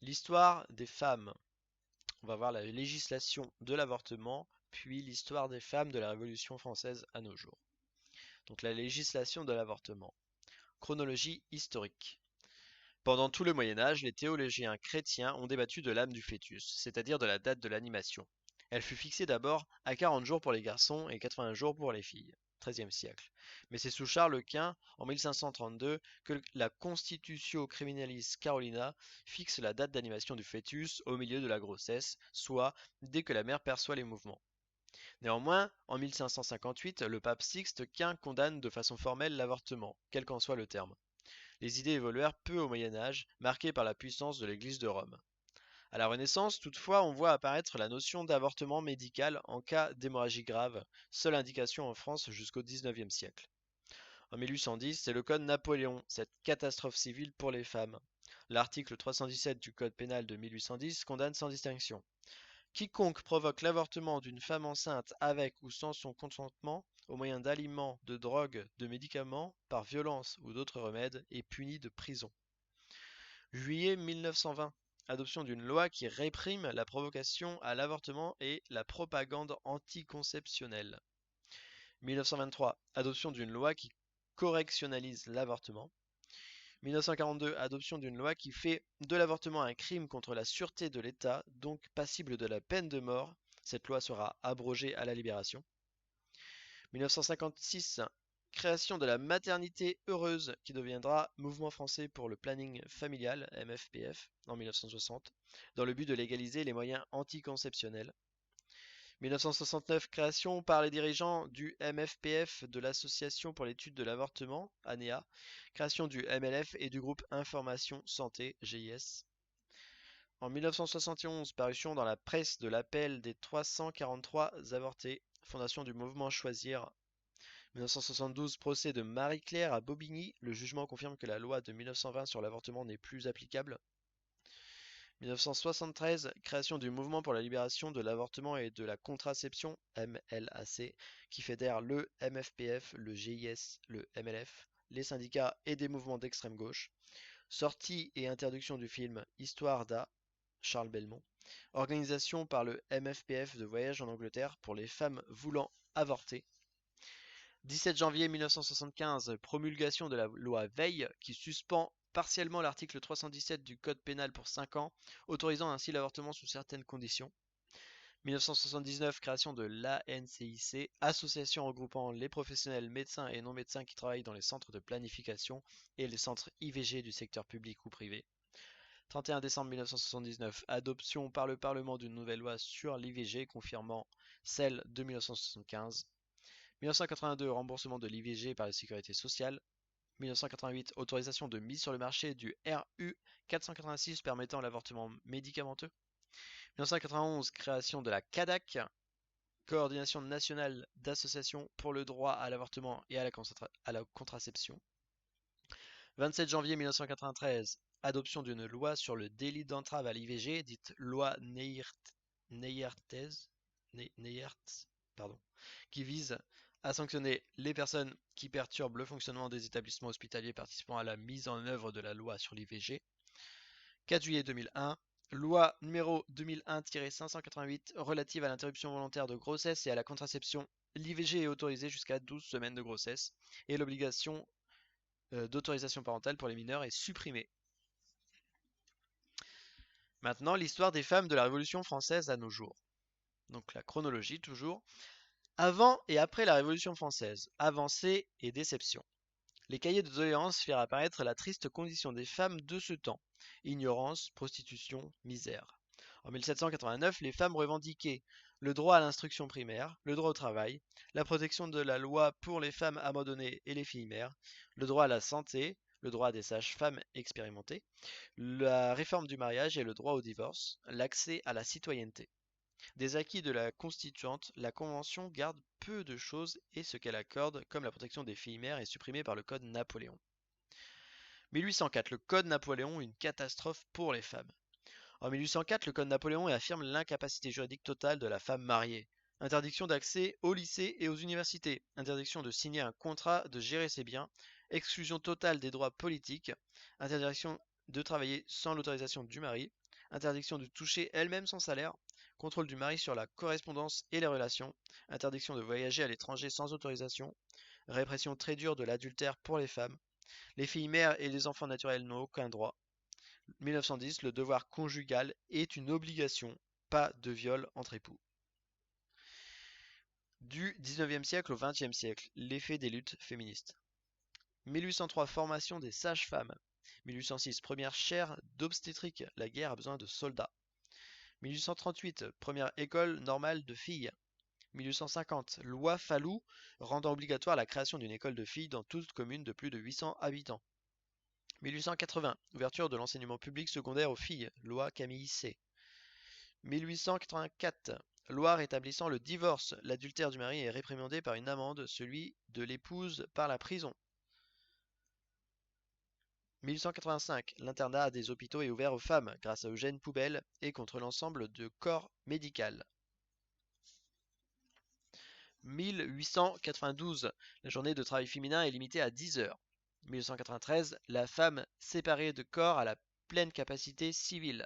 L'histoire des femmes. On va voir la législation de l'avortement, puis l'histoire des femmes de la Révolution française à nos jours. Donc la législation de l'avortement. Chronologie historique. Pendant tout le Moyen Âge, les théologiens chrétiens ont débattu de l'âme du fœtus, c'est-à-dire de la date de l'animation. Elle fut fixée d'abord à 40 jours pour les garçons et 80 jours pour les filles, XIIIe siècle. Mais c'est sous Charles Quint, en 1532, que la Constitutio Criminalis Carolina fixe la date d'animation du fœtus au milieu de la grossesse, soit dès que la mère perçoit les mouvements. Néanmoins, en 1558, le pape Sixte Quint condamne de façon formelle l'avortement, quel qu'en soit le terme. Les idées évoluèrent peu au Moyen Âge, marquées par la puissance de l'Église de Rome. À la Renaissance, toutefois, on voit apparaître la notion d'avortement médical en cas d'hémorragie grave, seule indication en France jusqu'au XIXe siècle. En 1810, c'est le Code Napoléon, cette catastrophe civile pour les femmes. L'article 317 du Code pénal de 1810 condamne sans distinction. Quiconque provoque l'avortement d'une femme enceinte avec ou sans son consentement, au moyen d'aliments, de drogues, de médicaments, par violence ou d'autres remèdes, est puni de prison. Juillet 1920. Adoption d'une loi qui réprime la provocation à l'avortement et la propagande anticonceptionnelle. 1923. Adoption d'une loi qui correctionnalise l'avortement. 1942. Adoption d'une loi qui fait de l'avortement un crime contre la sûreté de l'État, donc passible de la peine de mort. Cette loi sera abrogée à la Libération. 1956. Création de la maternité heureuse qui deviendra Mouvement français pour le planning familial, MFPF, en 1960, dans le but de légaliser les moyens anticonceptionnels. 1969, création par les dirigeants du MFPF de l'Association pour l'étude de l'avortement, ANEA, création du MLF et du groupe Information Santé, GIS. En 1971, parution dans la presse de l'appel des 343 avortés, fondation du mouvement Choisir. 1972, procès de Marie-Claire à Bobigny. Le jugement confirme que la loi de 1920 sur l'avortement n'est plus applicable. 1973, création du Mouvement pour la libération de l'avortement et de la contraception, MLAC, qui fédère le MFPF, le GIS, le MLF, les syndicats et des mouvements d'extrême gauche. Sortie et interdiction du film Histoire d'A, Charles Belmont. Organisation par le MFPF de voyage en Angleterre pour les femmes voulant avorter. 17 janvier 1975, promulgation de la loi Veil qui suspend partiellement l'article 317 du Code pénal pour 5 ans, autorisant ainsi l'avortement sous certaines conditions. 1979, création de l'ANCIC, association regroupant les professionnels médecins et non-médecins qui travaillent dans les centres de planification et les centres IVG du secteur public ou privé. 31 décembre 1979, adoption par le Parlement d'une nouvelle loi sur l'IVG confirmant celle de 1975. 1982, remboursement de l'IVG par la sécurité sociale. 1988, autorisation de mise sur le marché du RU 486 permettant l'avortement médicamenteux. 1991, création de la CADAC, Coordination nationale d'associations pour le droit à l'avortement et à la contraception. 27 janvier 1993, adoption d'une loi sur le délit d'entrave à l'IVG, dite loi Neyertz, qui vise à sanctionner les personnes qui perturbent le fonctionnement des établissements hospitaliers participant à la mise en œuvre de la loi sur l'IVG. 4 juillet 2001, loi numéro 2001-588 relative à l'interruption volontaire de grossesse et à la contraception. L'IVG est autorisée jusqu'à 12 semaines de grossesse et l'obligation d'autorisation parentale pour les mineurs est supprimée. Maintenant, l'histoire des femmes de la Révolution française à nos jours. Donc la chronologie toujours. Avant et après la Révolution française, avancées et déceptions. Les cahiers de doléances firent apparaître la triste condition des femmes de ce temps. Ignorance, prostitution, misère. En 1789, les femmes revendiquaient le droit à l'instruction primaire, le droit au travail, la protection de la loi pour les femmes abandonnées et les filles mères, le droit à la santé, le droit à des sages-femmes expérimentées, la réforme du mariage et le droit au divorce, l'accès à la citoyenneté. Des acquis de la Constituante, la Convention garde peu de choses et ce qu'elle accorde, comme la protection des filles mères, est supprimé par le Code Napoléon. 1804, le Code Napoléon, une catastrophe pour les femmes. En 1804, le Code Napoléon affirme l'incapacité juridique totale de la femme mariée. Interdiction d'accès au lycée et aux universités, interdiction de signer un contrat, de gérer ses biens, exclusion totale des droits politiques, interdiction de travailler sans l'autorisation du mari, interdiction de toucher elle-même son salaire, contrôle du mari sur la correspondance et les relations, interdiction de voyager à l'étranger sans autorisation, répression très dure de l'adultère pour les femmes, les filles mères et les enfants naturels n'ont aucun droit. 1910, le devoir conjugal est une obligation, pas de viol entre époux. Du 19e siècle au 20e siècle, l'effet des luttes féministes. 1803, formation des sages-femmes. 1806, première chaire d'obstétrique, la guerre a besoin de soldats. 1838, première école normale de filles. 1850, loi Fallou rendant obligatoire la création d'une école de filles dans toute commune de plus de 800 habitants. 1880, ouverture de l'enseignement public secondaire aux filles, loi Camille C. 1884, loi rétablissant le divorce, l'adultère du mari est réprimandé par une amende, celui de l'épouse par la prison. 1885, l'internat des hôpitaux est ouvert aux femmes grâce à Eugène Poubelle et contre l'ensemble du corps médical. 1892, la journée de travail féminin est limitée à 10 heures. 1893, la femme séparée de corps a la pleine capacité civile.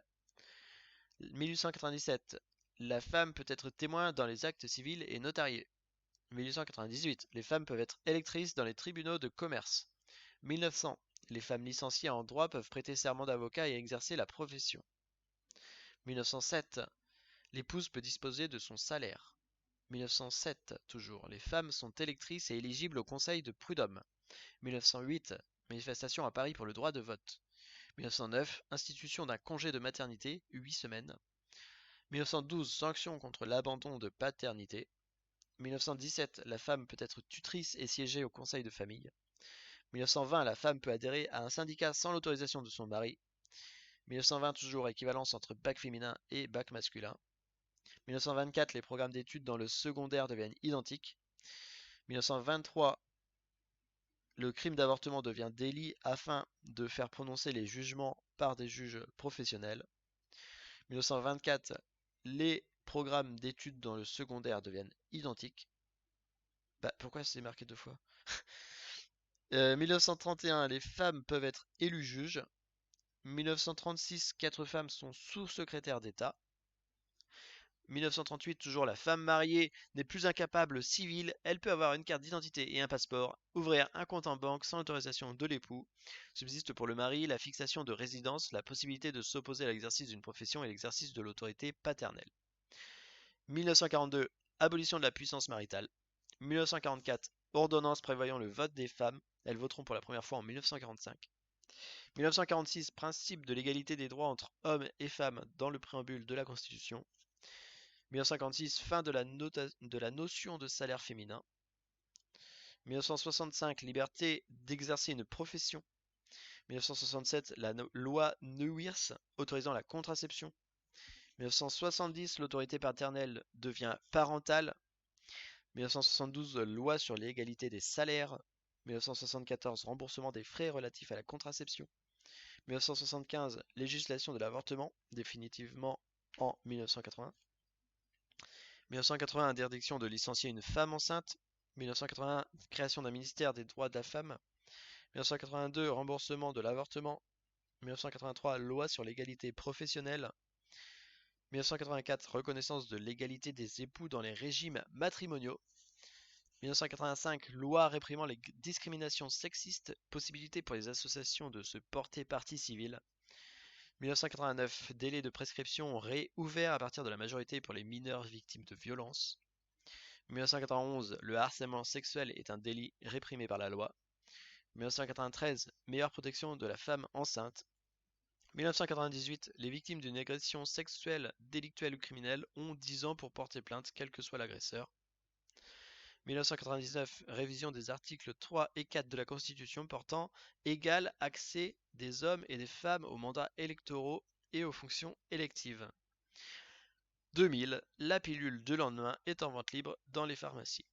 1897, la femme peut être témoin dans les actes civils et notariés. 1898, les femmes peuvent être électrices dans les tribunaux de commerce. 1900, les femmes licenciées en droit peuvent prêter serment d'avocat et exercer la profession. 1907, l'épouse peut disposer de son salaire. 1907, toujours, les femmes sont électrices et éligibles au conseil de prud'homme. 1908, manifestation à Paris pour le droit de vote. 1909, institution d'un congé de maternité, 8 semaines. 1912, sanction contre l'abandon de paternité. 1917, la femme peut être tutrice et siéger au conseil de famille. 1920, la femme peut adhérer à un syndicat sans l'autorisation de son mari. 1920, toujours, équivalence entre bac féminin et bac masculin. 1924, les programmes d'études dans le secondaire deviennent identiques. 1923, le crime d'avortement devient délit afin de faire prononcer les jugements par des juges professionnels. 1924, les programmes d'études dans le secondaire deviennent identiques. Bah, pourquoi c'est marqué deux fois? 1931, les femmes peuvent être élues juges. 1936, 4 femmes sont sous-secrétaires d'État. 1938, toujours la femme mariée n'est plus incapable civile, elle peut avoir une carte d'identité et un passeport, ouvrir un compte en banque sans autorisation de l'époux. Subsiste pour le mari la fixation de résidence, la possibilité de s'opposer à l'exercice d'une profession et l'exercice de l'autorité paternelle. 1942, abolition de la puissance maritale. 1944, ordonnance prévoyant le vote des femmes, elles voteront pour la première fois en 1945. 1946, principe de l'égalité des droits entre hommes et femmes dans le préambule de la Constitution. 1956, fin de la notion de salaire féminin. 1965, liberté d'exercer une profession. 1967, la loi Neuwirth autorisant la contraception. 1970, l'autorité paternelle devient parentale. 1972, loi sur l'égalité des salaires. 1974, remboursement des frais relatifs à la contraception. 1975, législation de l'avortement, définitivement en 1980. 1980, interdiction de licencier une femme enceinte. 1981, création d'un ministère des droits de la femme. 1982, remboursement de l'avortement. 1983, loi sur l'égalité professionnelle. 1984, reconnaissance de l'égalité des époux dans les régimes matrimoniaux. 1985, loi réprimant les discriminations sexistes, possibilité pour les associations de se porter partie civile. 1989, délai de prescription réouvert à partir de la majorité pour les mineurs victimes de violences. 1991, le harcèlement sexuel est un délit réprimé par la loi. 1993, meilleure protection de la femme enceinte. 1998, les victimes d'une agression sexuelle, délictuelle ou criminelle ont 10 ans pour porter plainte, quel que soit l'agresseur. 1999, révision des articles 3 et 4 de la Constitution portant égal accès des hommes et des femmes aux mandats électoraux et aux fonctions électives. 2000, la pilule de lendemain est en vente libre dans les pharmacies.